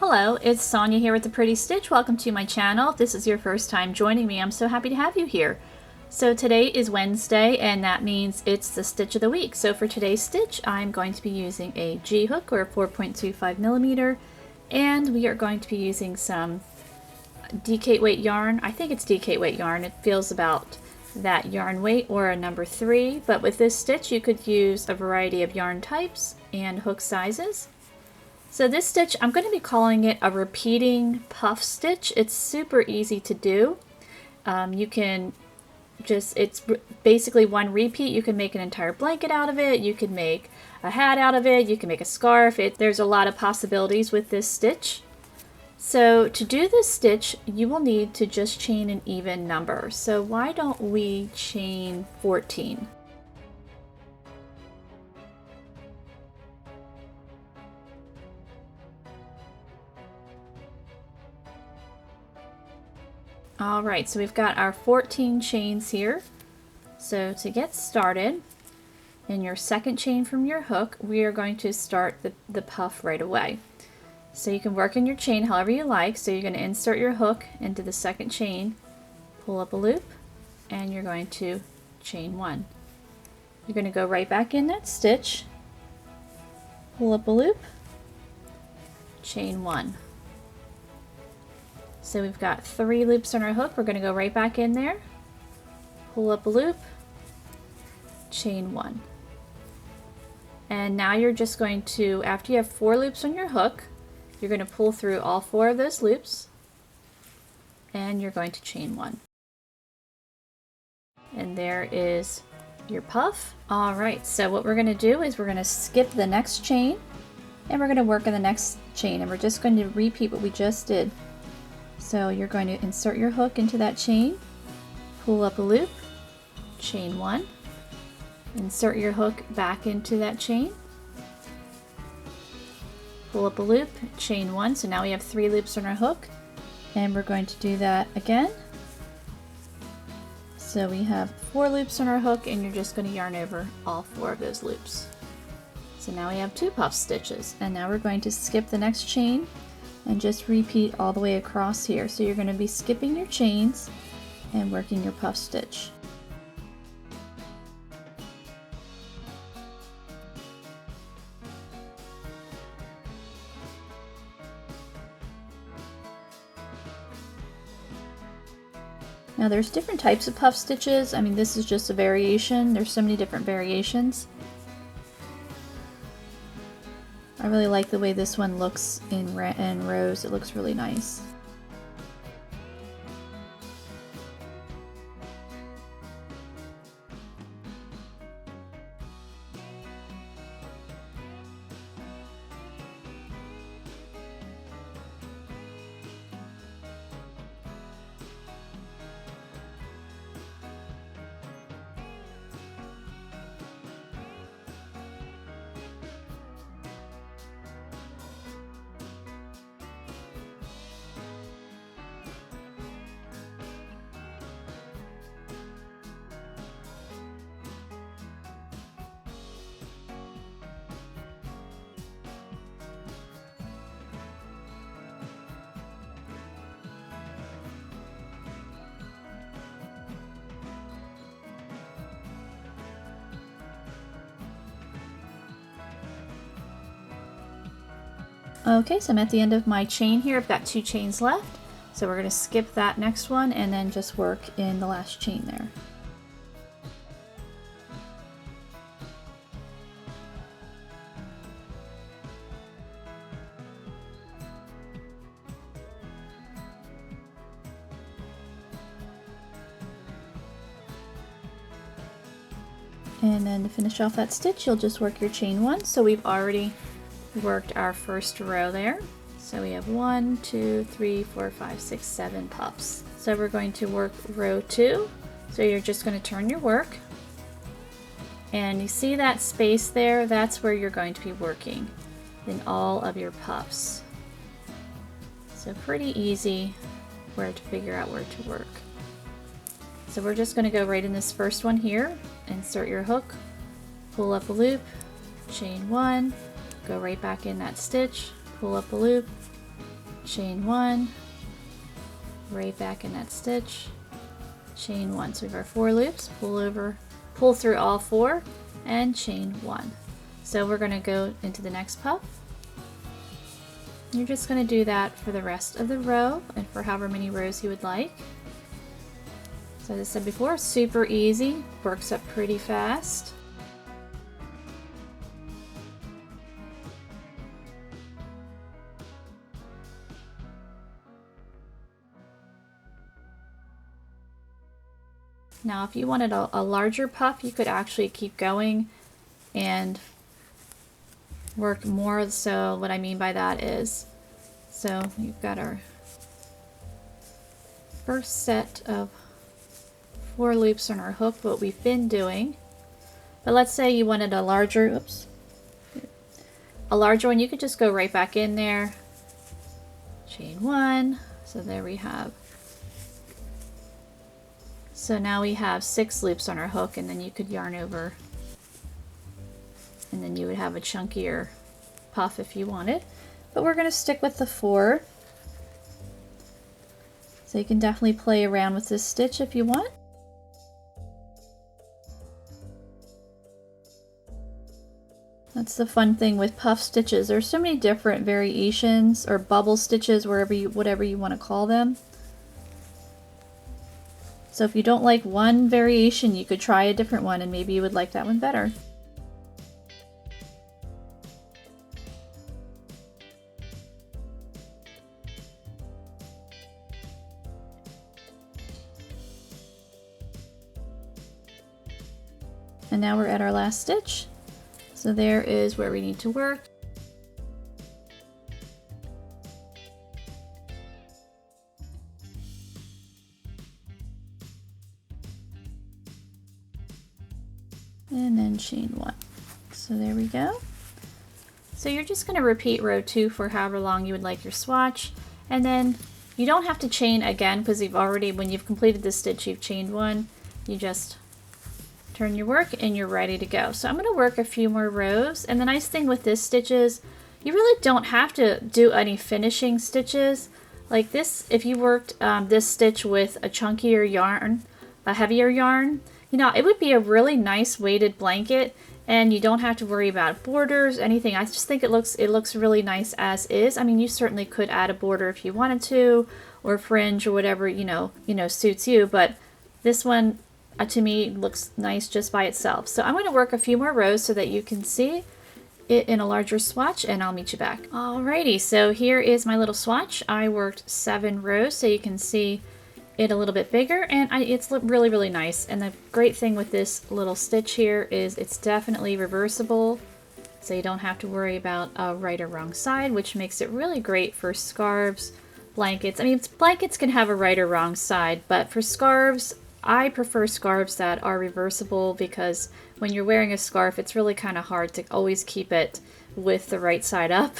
Hello, it's Sonia here with The Pretty Stitch. Welcome to my channel. If this is your first time joining me, I'm so happy to have you here. So today is Wednesday, and that means it's the stitch of the week. So for today's stitch, I'm going to be using a G hook or 4.25 millimeter, and we are going to be using some DK weight yarn. I think it's DK weight yarn. It feels about that yarn weight, or a number 3, but with this stitch you could use a variety of yarn types and hook sizes. So this stitch, I'm going to be calling it a repeating puff stitch. It's super easy to do. You can it's basically one repeat. You can make an entire blanket out of it. You can make a hat out of it. You can make a scarf. There's a lot of possibilities with this stitch. So to do this stitch, you will need to just chain an even number. So why don't we chain 14? Alright, so we've got our 14 chains here. So to get started, in your second chain from your hook, we are going to start the puff right away. So you can work in your chain however you like. So you're going to insert your hook into the second chain, pull up a loop, and you're going to chain 1. You're going to go right back in that stitch, pull up a loop, chain 1. So we've got 3 loops on our hook. We're going to go right back in there, pull up a loop, chain 1. And now you're just going to, after you have 4 loops on your hook, you're going to pull through all 4 of those loops, and you're going to chain 1. And there is your puff. Alright, so what we're going to do is we're going to skip the next chain, and we're going to work in the next chain, and we're just going to repeat what we just did. So you're going to insert your hook into that chain, pull up a loop, chain 1, insert your hook back into that chain, pull up a loop, chain 1. So now we have 3 loops on our hook, and we're going to do that again. So we have 4 loops on our hook, and you're just going to yarn over all 4 of those loops. So now we have 2 puff stitches, and now we're going to skip the next chain and just repeat all the way across here. So you're going to be skipping your chains and working your puff stitch. Now there's different types of puff stitches. I mean, this is just a variation. There's so many different variations. I really like the way this one looks in rows. It looks really nice. Okay, so I'm at the end of my chain here. I've got 2 chains left. So we're going to skip that next one and then just work in the last chain there. And then to finish off that stitch, you'll just work your chain 1. So we've already worked our first row there. So we have 1, 2, 3, 4, 5, 6, 7 puffs. So we're going to work row 2. So you're just going to turn your work, and you see that space there? That's where you're going to be working in all of your puffs. So pretty easy where to figure out where to work. So we're just going to go right in this first one here, insert your hook, pull up a loop, chain 1, go right back in that stitch, pull up a loop, chain 1, right back in that stitch, chain 1. So we have our 4 loops, pull through all 4, and chain 1. So we're going to go into the next puff. You're just going to do that for the rest of the row and for however many rows you would like. So as I said before, super easy, works up pretty fast. Now if you wanted a larger puff, you could actually keep going and work more. So what I mean by that is, so you've got our first set of 4 loops on our hook, what we've been doing. But let's say you wanted a larger, a larger one, you could just go right back in there, chain 1. So there we have. So now we have 6 loops on our hook, and then you could yarn over, and then you would have a chunkier puff if you wanted. But we're going to stick with the 4. So you can definitely play around with this stitch if you want. That's the fun thing with puff stitches. There's so many different variations, or bubble stitches, whatever you want to call them. So if you don't like one variation, you could try a different one and maybe you would like that one better. And now we're at our last stitch. So there is where we need to work. And then chain 1. So there we go. So you're just going to repeat row 2 for however long you would like your swatch, and then you don't have to chain again because you've already, when you've completed this stitch, you've chained 1. You just turn your work and you're ready to go. So I'm going to work a few more rows, and the nice thing with this stitch is you really don't have to do any finishing stitches like this. If you worked this stitch with a chunkier yarn, a heavier yarn, you know, it would be a really nice weighted blanket, and you don't have to worry about borders, anything. I just think it looks really nice as is. I mean, you certainly could add a border if you wanted to, or fringe, or whatever you know suits you. But this one, to me, looks nice just by itself. So I'm going to work a few more rows so that you can see it in a larger swatch, and I'll meet you back. Alrighty, so here is my little swatch. I worked 7 rows, so you can see it a little bit bigger, and it's really, really nice. And the great thing with this little stitch here is it's definitely reversible, so you don't have to worry about a right or wrong side, which makes it really great for scarves, blankets. I mean, blankets can have a right or wrong side, but for scarves, I prefer scarves that are reversible, because when you're wearing a scarf, it's really kind of hard to always keep it with the right side up,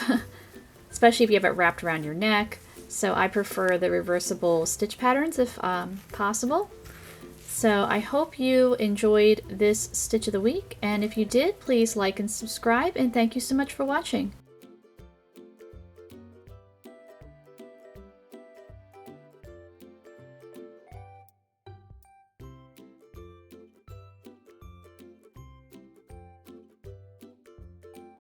especially if you have it wrapped around your neck. So I prefer the reversible stitch patterns if possible. So I hope you enjoyed this stitch of the week, and if you did, please like and subscribe, and thank you so much for watching.